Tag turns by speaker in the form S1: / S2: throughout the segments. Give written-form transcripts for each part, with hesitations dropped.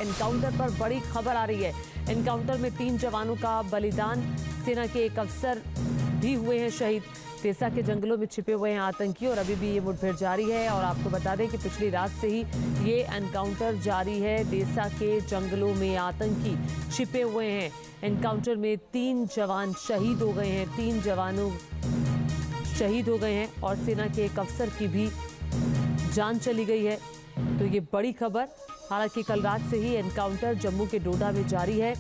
S1: Encounter पर बड़ी खबर आ रही है। एनकाउंटर में 3 जवानों का बलिदान, सेना के एक अफसर भी हुए हैं शहीद। तेसा के जंगलों में छिपे हुए हैं आतंकी और अभी भी ये मुठभेड़ जारी है। और आपको बता दें कि पिछली रात से ही ये एनकाउंटर जारी है। देसा के जंगलों में आतंकी छिपे हुए हैं। एनकाउंटर में 3 जवान शहीद हो गए हैं, 3 जवानों शहीद हो गए हैं और सेना के एक अफसर की भी जान चली गई है। तो ये बड़ी खबर। हालांकि कल रात से ही एनकाउंटर जम्मू के डोडा में जारी है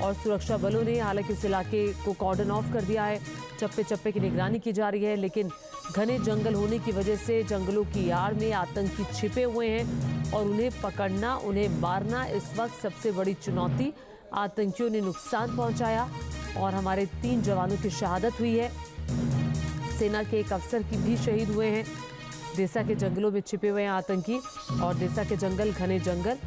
S1: और सुरक्षा बलों ने हालांकि उस इलाके को कॉर्डन ऑफ कर दिया है। चप्पे चप्पे की निगरानी की जा रही है, लेकिन घने जंगल होने की वजह से जंगलों की आड़ में आतंकी छिपे हुए हैं और उन्हें पकड़ना, उन्हें मारना इस वक्त सबसे बड़ी चुनौती। आतंकियों ने नुकसान पहुंचाया और हमारे 3 जवानों की शहादत हुई है। सेना के एक अफसर की भी शहीद हुए हैं। देसा के जंगलों में छिपे हुए हैं आतंकी और देसा के जंगल घने जंगल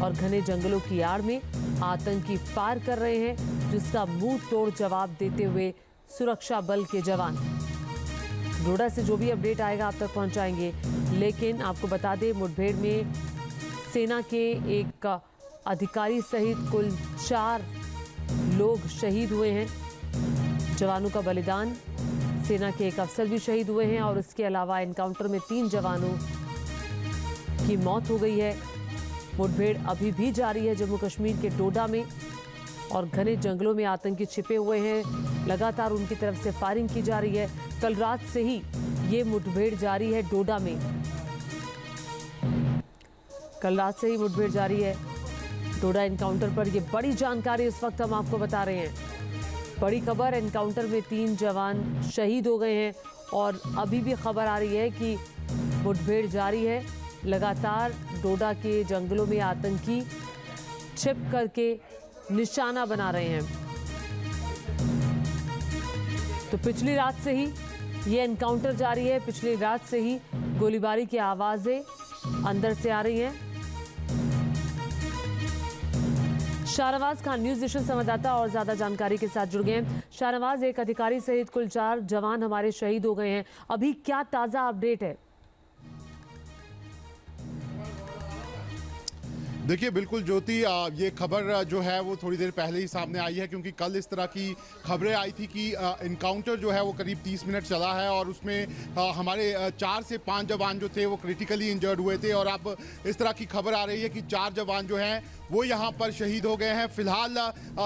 S1: और घने जंगलों की आड़ में आतंकी फायर कर रहे हैं, जिसका मुंह तोड़ जवाब देते हुए सुरक्षा बल के जवान। डोडा से जो भी अपडेट आएगा आप तक पहुंचाएंगे। लेकिन आपको बता दें, मुठभेड़ में सेना के एक अधिकारी सहित कुल 4 लोग शहीद हुए हैं। जवानों का बलिदान, सेना के एक अफसर भी शहीद हुए हैं और इसके अलावा एनकाउंटर में 3 जवानों की मौत हो गई है। मुठभेड़ अभी भी जारी है जम्मू कश्मीर के डोडा में और घने जंगलों में आतंकी छिपे हुए हैं। लगातार उनकी तरफ से फायरिंग की जा रही है। कल रात से ही ये मुठभेड़ जारी है डोडा में। कल रात से ही मुठभेड़ जारी है डोडा एनकाउंटर पर। ये बड़ी जानकारी इस वक्त हम आपको बता रहे हैं। बड़ी खबर, एनकाउंटर में 3 जवान शहीद हो गए हैं और अभी भी खबर आ रही है कि मुठभेड़ जारी है। लगातार डोडा के जंगलों में आतंकी छिप करके निशाना बना रहे हैं। तो पिछली रात से ही ये एनकाउंटर जारी है। पिछली रात से ही गोलीबारी की आवाजें अंदर से आ रही हैं। शाहनवाज खान न्यूज नेशन संवाददाता और ज्यादा जानकारी के साथ जुड़ गए हैं। शाहनवाज, एक अधिकारी सहित कुल 4 जवान हमारे शहीद हो गए हैं। अभी क्या ताजा अपडेट है?
S2: देखिए बिल्कुल ज्योति, ये खबर जो है वो थोड़ी देर पहले ही सामने आई है, क्योंकि कल इस तरह की खबरें आई थी कि इनकाउंटर जो है वो करीब 30 मिनट चला है और उसमें हमारे 4 से 5 जवान जो थे वो क्रिटिकली इंजर्ड हुए थे। और अब इस तरह की खबर आ रही है कि 4 जवान जो हैं वो यहाँ पर शहीद हो गए हैं। फिलहाल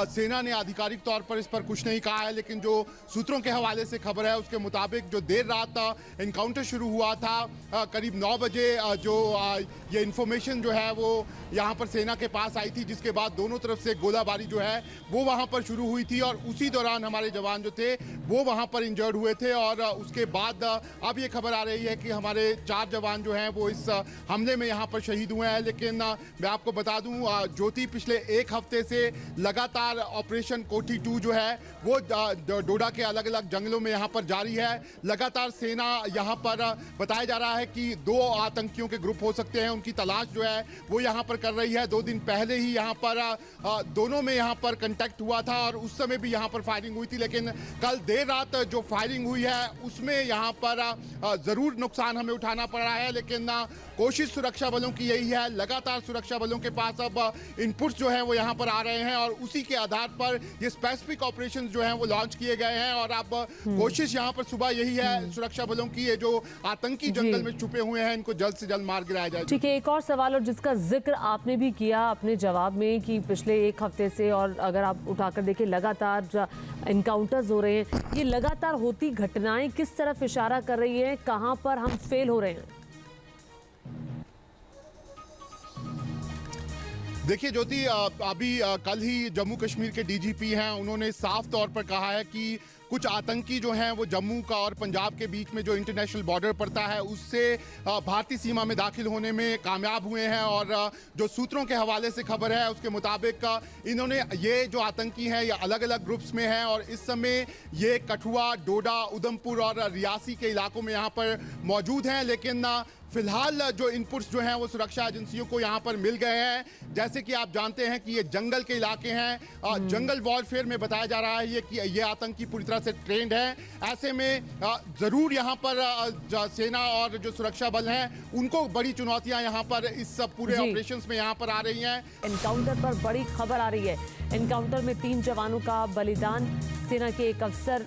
S2: सेना ने आधिकारिक तौर पर इस पर कुछ नहीं कहा है, लेकिन जो सूत्रों के हवाले से खबर है उसके मुताबिक जो देर रात इनकाउंटर शुरू हुआ था करीब 9 बजे, जो ये इन्फॉर्मेशन जो है वो यहाँ पर सेना के पास आई थी, जिसके बाद दोनों तरफ से गोलाबारी जो है वो वहाँ पर शुरू हुई थी और उसी दौरान हमारे जवान जो थे वो वहाँ पर इंजर्ड हुए थे। और उसके बाद अब ये खबर आ रही है कि हमारे 4 जवान जो हैं वो इस हमले में यहाँ पर शहीद हुए हैं। लेकिन मैं आपको बता दूँ ज्योति, पिछले 1 हफ्ते से लगातार ऑपरेशन कोठी 2 जो है वो डोडा के अलग अलग जंगलों में यहाँ पर जारी है। लगातार सेना यहाँ पर बताया जा रहा है कि 2 आतंकियों के ग्रुप हो सकते हैं, उनकी तलाश जो है वो यहाँ पर कर रही है। 2 दिन पहले ही यहाँ पर दोनों में यहाँ पर कांटेक्ट हुआ था और उस समय भी यहाँ पर फायरिंग हुई थी। लेकिन कल देर रात जो फायरिंग हुई है उसमें यहाँ पर ज़रूर नुकसान हमें उठाना पड़ा है, लेकिन कोशिश सुरक्षा बलों की यही है। लगातार सुरक्षा बलों के पास अब इनपुट्स जो हैं वो यहाँ पर आ रहे हैं और उसी के आधार पर ये स्पेसिफिक ऑपरेशन जो हैं वो लॉन्च किए गए हैं। और अब कोशिश यहाँ पर सुबह यही है सुरक्षा बलों की, ये जो आतंकी जंगल में छुपे हुए हैं इनको जल्द से जल्द मार गिराया जाए।
S1: ठीक है, एक और सवाल और जिसका जिक्र आपने भी किया अपने जवाब में कि पिछले 1 हफ्ते से, और अगर आप उठाकर देखें लगातार एनकाउंटर्स हो रहे हैं, ये लगातार होती घटनाएं किस तरफ इशारा कर रही है, कहां पर हम फेल हो रहे हैं?
S2: देखिए ज्योति, अभी कल ही जम्मू कश्मीर के डीजीपी हैं, उन्होंने साफ तौर पर कहा है कि कुछ आतंकी जो हैं वो जम्मू का और पंजाब के बीच में जो इंटरनेशनल बॉर्डर पड़ता है उससे भारतीय सीमा में दाखिल होने में कामयाब हुए हैं। और जो सूत्रों के हवाले से खबर है उसके मुताबिक इन्होंने ये जो आतंकी हैं ये अलग अलग ग्रुप्स में हैं और इस समय ये कठुआ, डोडा, उधमपुर और रियासी के इलाकों में यहाँ पर मौजूद हैं। लेकिन फिलहाल जो इनपुट्स जो हैं वो सुरक्षा एजेंसियों को यहाँ पर मिल गए हैं। जैसे कि आप जानते हैं कि ये जंगल के इलाके हैं, जंगल वॉरफेयर में बताया जा रहा है ये कि ये आतंकी पूरी तरह तरह से ट्रेंड हैं। ऐसे में ज़रूर यहाँ पर सेना और जो सुरक्षा बल हैं उनको बड़ी चुनौतियाँ यहाँ पर इस पूरे ऑपरेशंस में यहाँ पर आ रही हैं।
S1: एनकाउंटर पर बड़ी खबर आ रही है। एनकाउंटर में 3 जवानों का बलिदान, सेना के एक अफसर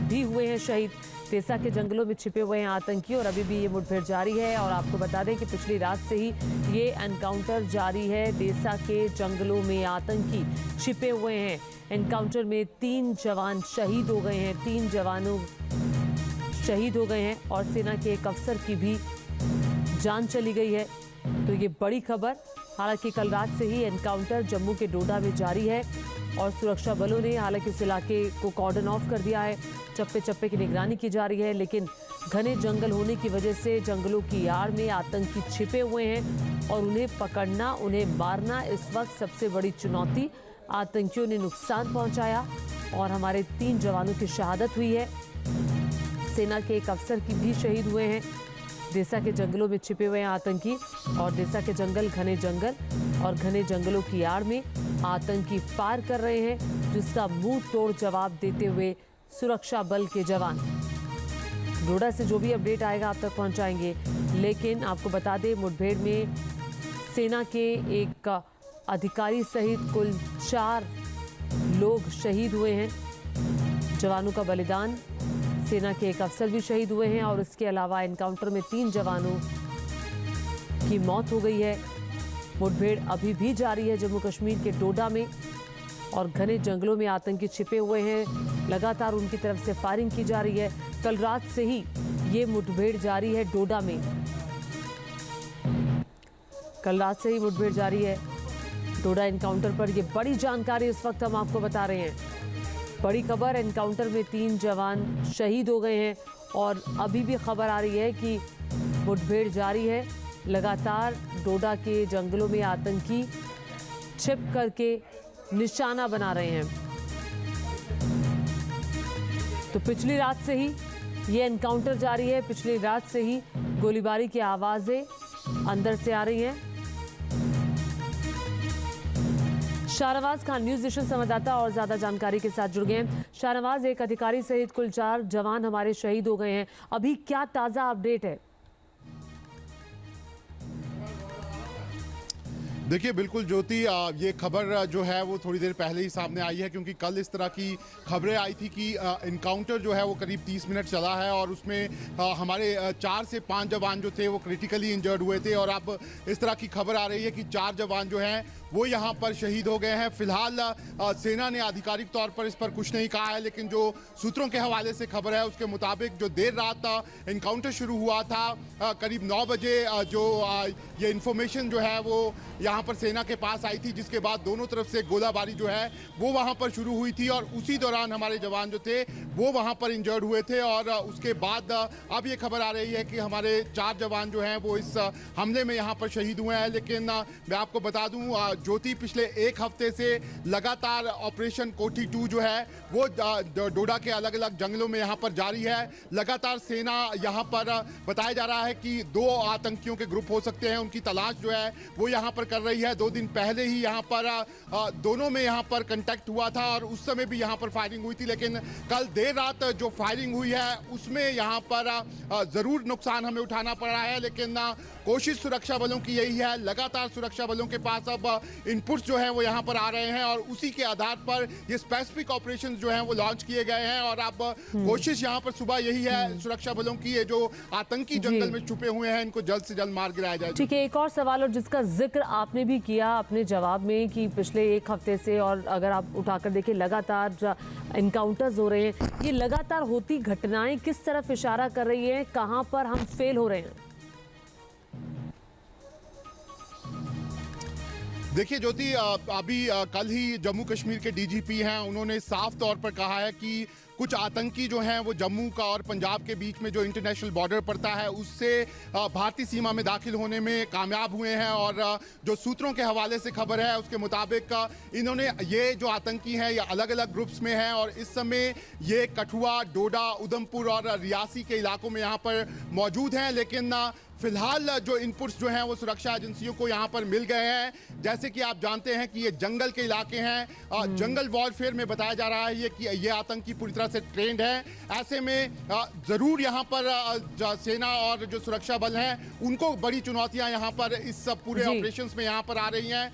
S1: भी हुए हैं शहीद। तेसा के जंगलों में छिपे हुए हैं आतंकी और अभी भी ये मुठभेड़ जारी है। और आपको बता दें कि पिछली रात से ही ये एनकाउंटर जारी है। तेसा के जंगलों में आतंकी छिपे हुए हैं। एनकाउंटर में 3 जवान शहीद हो गए हैं। 3 जवानों शहीद हो गए हैं और सेना के एक अफसर की भी जान चली गई है। तो ये बड़ी खबर। हालांकि कल रात से ही एनकाउंटर जम्मू के डोडा में जारी है और सुरक्षा बलों ने हालांकि उस इलाके को कॉर्डन ऑफ कर दिया है। चप्पे चप्पे की निगरानी की जा रही है, लेकिन घने जंगल होने की वजह से जंगलों की आड़ में आतंकी छिपे हुए हैं और उन्हें पकड़ना, उन्हें मारना इस वक्त सबसे बड़ी चुनौती। आतंकियों ने नुकसान पहुंचाया और हमारे 3 जवानों की शहादत हुई है। सेना के एक अफसर की भी शहीद हुए हैं। देसा के जंगलों में छिपे हुए हैं आतंकी और देसा के जंगल घने जंगल और घने जंगलों की आड़ में आतंकी फायर कर रहे हैं, जिसका मुंह तोड़ जवाब देते हुए सुरक्षा बल के जवान। डोडा से जो भी अपडेट आएगा आप तक पहुंचाएंगे। लेकिन आपको बता दें, मुठभेड़ में सेना के एक अधिकारी सहित कुल 4 लोग शहीद हुए हैं। जवानों का बलिदान, सेना के एक अफसर भी शहीद हुए हैं और इसके अलावा एनकाउंटर में 3 जवानों की मौत हो गई है। मुठभेड़ अभी भी जारी है जम्मू कश्मीर के डोडा में और घने जंगलों में आतंकी छिपे हुए हैं। लगातार उनकी तरफ से फायरिंग की जा रही है। कल रात से ही ये मुठभेड़ जारी है डोडा में। कल रात से ही मुठभेड़ जारी है डोडा एनकाउंटर पर। ये बड़ी जानकारी इस वक्त हम आपको बता रहे हैं। बड़ी खबर, एनकाउंटर में 3 जवान शहीद हो गए हैं और अभी भी खबर आ रही है कि मुठभेड़ जारी है। लगातार डोडा के जंगलों में आतंकी छिप करके निशाना बना रहे हैं। तो पिछली रात से ही ये एनकाउंटर जारी है। पिछली रात से ही गोलीबारी की आवाजें अंदर से आ रही हैं। शाहनवाज खान न्यूज नेशन संवाददाता और ज्यादा जानकारी के साथ जुड़ गए हैं। शाहनवाज, एक अधिकारी सहित कुल 4 जवान हमारे शहीद हो गए हैं। अभी क्या ताजा अपडेट है?
S2: देखिए बिल्कुल ज्योति, ये खबर जो है वो थोड़ी देर पहले ही सामने आई है, क्योंकि कल इस तरह की खबरें आई थी कि इनकाउंटर जो है वो करीब 30 मिनट चला है और उसमें हमारे 4 से 5 जवान जो थे वो क्रिटिकली इंजर्ड हुए थे। और अब इस तरह की खबर आ रही है कि 4 जवान जो हैं वो यहाँ पर शहीद हो गए हैं। फिलहाल सेना ने आधिकारिक तौर पर इस पर कुछ नहीं कहा है, लेकिन जो सूत्रों के हवाले से खबर है उसके मुताबिक जो देर रात इनकाउंटर शुरू हुआ था, करीब 9 बजे जो ये इन्फॉर्मेशन जो है वो यहाँ पर सेना के पास आई थी, जिसके बाद दोनों तरफ से गोलाबारी जो है वो वहाँ पर शुरू हुई थी और उसी दौरान हमारे जवान जो थे वो वहाँ पर इंजर्ड हुए थे। और उसके बाद अब ये खबर आ रही है कि हमारे 4 जवान जो हैं वो इस हमले में यहाँ पर शहीद हुए हैं। लेकिन मैं आपको बता दूँ ज्योति, पिछले 1 हफ्ते से लगातार ऑपरेशन कोठी 2 जो है वो डोडा के अलग अलग जंगलों में यहाँ पर जारी है। लगातार सेना यहाँ पर बताया जा रहा है कि 2 आतंकियों के ग्रुप हो सकते हैं, उनकी तलाश जो है वो यहाँ पर कर रही है। 2 दिन पहले ही यहाँ पर दोनों में यहाँ पर कांटेक्ट हुआ था और उस समय भी यहाँ पर फायरिंग हुई थी। लेकिन कल देर रात जो फायरिंग हुई है उसमें यहाँ पर ज़रूर नुकसान हमें उठाना पड़ा है, लेकिन कोशिश सुरक्षा बलों की यही है। लगातार सुरक्षा बलों के पास अब इनपुट्स जो हैं वो यहाँ पर आ रहे हैं और उसी के आधार पर ये स्पेसिफिक ऑपरेशंस जो हैं वो लॉन्च किए गए हैं। और अब कोशिश यहाँ पर सुबह यही है सुरक्षा बलों की, ये जो आतंकी जंगल में छुपे हुए हैं इनको जल्द से जल्द मार गिराया जाए।
S1: ठीक है, एक और सवाल और जिसका जिक्र आपने भी किया अपने जवाब में कि पिछले 1 हफ्ते से, और अगर आप उठाकर देखें लगातार एनकाउंटर्स हो रहे हैं, ये लगातार होती घटनाएं किस तरफ इशारा कर रही हैं, कहां पर हम फेल हो रहे हैं?
S2: देखिए ज्योति, अभी कल ही जम्मू कश्मीर के डीजीपी हैं, उन्होंने साफ तौर पर कहा है कि कुछ आतंकी जो हैं वो जम्मू का और पंजाब के बीच में जो इंटरनेशनल बॉर्डर पड़ता है उससे भारतीय सीमा में दाखिल होने में कामयाब हुए हैं। और जो सूत्रों के हवाले से खबर है उसके मुताबिक इन्होंने ये जो आतंकी हैं ये अलग अलग ग्रुप्स में हैं और इस समय ये कठुआ, डोडा, उधमपुर और रियासी के इलाकों में यहाँ पर मौजूद हैं। लेकिन फिलहाल जो इनपुट्स जो हैं वो सुरक्षा एजेंसियों को यहाँ पर मिल गए हैं। जैसे कि आप जानते हैं कि ये जंगल के इलाके हैं, जंगल वॉरफेयर में बताया जा रहा है कि ये आतंकी पूरी तरह से ट्रेंड है। ऐसे में जरूर यहाँ पर सेना और जो सुरक्षा बल हैं उनको बड़ी चुनौतियां यहाँ पर इस पूरे
S1: जी।
S2: ऑपरेशंस में यहाँ पर आ रही हैं।